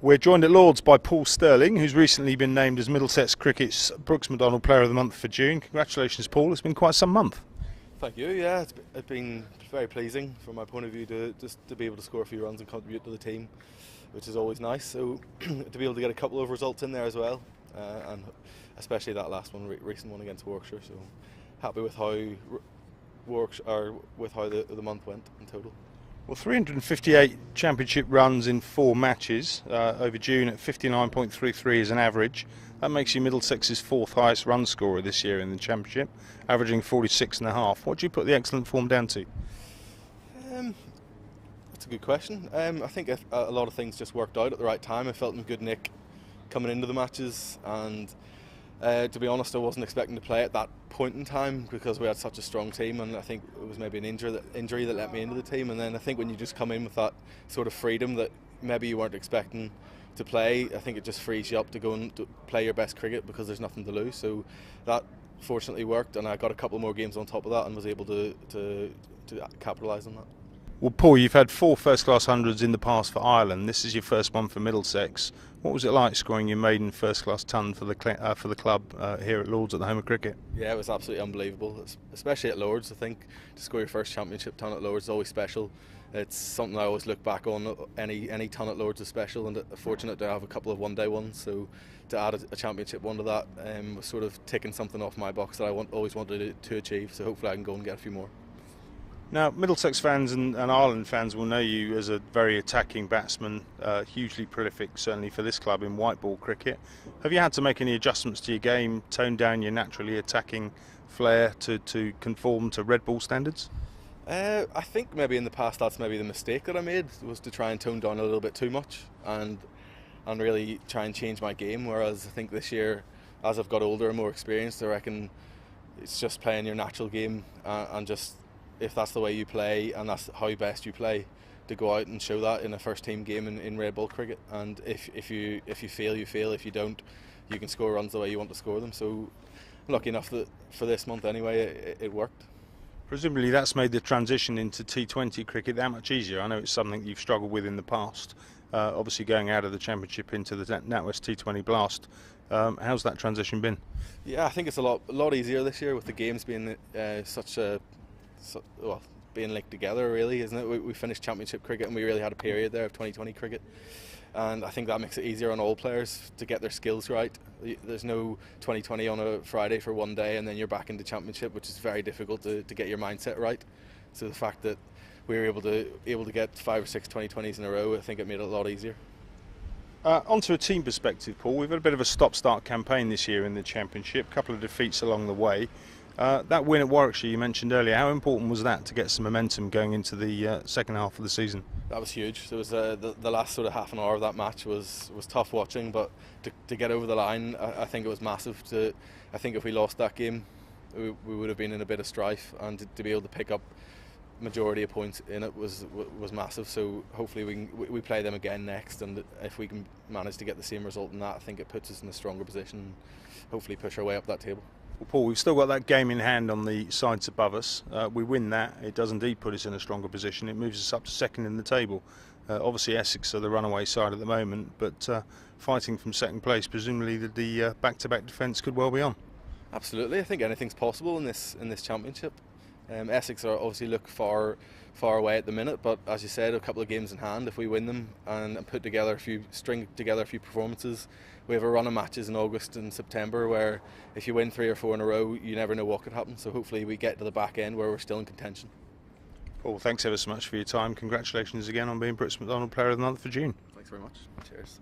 We're joined at Lords by Paul Stirling, who's recently been named as Middlesex Cricket's Brooks Macdonald Player of the Month for June. Congratulations, Paul. It's been quite some month. Thank you. Yeah, it's been very pleasing from my point of view to be able to score a few runs and contribute to the team, which is always nice. So to be able to get a couple of results in there as well, and especially that last one, recent one against Yorkshire. So happy with how the month went in total. Well, 358 championship runs in 4 matches over June at 59.33 as an average. That makes you Middlesex's 4th highest run scorer this year in the championship, averaging 46.5. What do you put the excellent form down to? That's a good question. I think a lot of things just worked out at the right time. I felt in good nick coming into the matches, and to be honest, I wasn't expecting to play at that point in time because we had such a strong team, and I think it was maybe an injury that let me into the team. And then I think when you just come in with that sort of freedom that maybe you weren't expecting to play, I think it just frees you up to go and to play your best cricket because there's nothing to lose. So that fortunately worked, and I got a couple more games on top of that and was able to capitalise on that. Well, Paul, you've had 4 first-class hundreds in the past for Ireland. This is your first one for Middlesex. What was it like scoring your maiden first-class ton for the club here at Lords at the home of cricket? Yeah, it was absolutely unbelievable, especially at Lords. I think to score your first championship ton at Lords is always special. It's something I always look back on. Any ton at Lords is special, and fortunate to have a couple of one-day ones. So to add a championship one to that was sort of ticking something off my box that I always wanted to achieve. So hopefully I can go and get a few more. Now, Middlesex fans and Ireland fans will know you as a very attacking batsman, hugely prolific, certainly for this club in white ball cricket. Have you had to make any adjustments to your game, tone down your naturally attacking flair to conform to red ball standards? I think maybe in the past that's maybe the mistake that I made, was to try and tone down a little bit too much and really try and change my game. Whereas I think this year, as I've got older and more experienced, I reckon it's just playing your natural game and just, if that's the way you play and that's how best you play, to go out and show that in a first team game in red ball cricket. And if you fail, you fail. If you don't, you can score runs the way you want to score them. So I'm lucky enough that for this month anyway it worked. Presumably that's made the transition into T20 cricket that much easier. I know it's something you've struggled with in the past, obviously going out of the championship into the NatWest T20 Blast. How's that transition been? Yeah, I think it's a lot easier this year with the games being being linked together, really, isn't it? We finished championship cricket and we really had a period there of 2020 cricket, and I think that makes it easier on all players to get their skills right. There's no 2020 on a Friday for one day and then you're back into championship, which is very difficult to get your mindset right. So the fact that we were able to get 5 or 6 2020s in a row, I think it made it a lot easier. Onto a team perspective, Paul, we've had a bit of a stop-start campaign this year in the championship, a couple of defeats along the way. That win at Warwickshire you mentioned earlier, how important was that to get some momentum going into the second half of the season? That was huge. It was the last sort of half an hour of that match was tough watching, but to get over the line, I think it was massive. I think if we lost that game, we would have been in a bit of strife, and to be able to pick up majority of points in it was massive. So hopefully we play them again next, and if we can manage to get the same result in that, I think it puts us in a stronger position and hopefully push our way up that table. Well, Paul, we've still got that game in hand on the sides above us. We win that, it does indeed put us in a stronger position. It moves us up to second in the table. Obviously Essex are the runaway side at the moment, but fighting from second place, presumably the back-to-back defence could well be on. Absolutely, I think anything's possible in this championship. Essex are obviously look far away at the minute, but as you said, a couple of games in hand. If we win them and string together a few performances, we have a run of matches in August and September where if you win 3 or 4 in a row, you never know what could happen. So hopefully we get to the back end where we're still in contention. Paul, thanks ever so much for your time. Congratulations again on being Brooks Macdonald Player of the Month for June. Thanks very much. Cheers.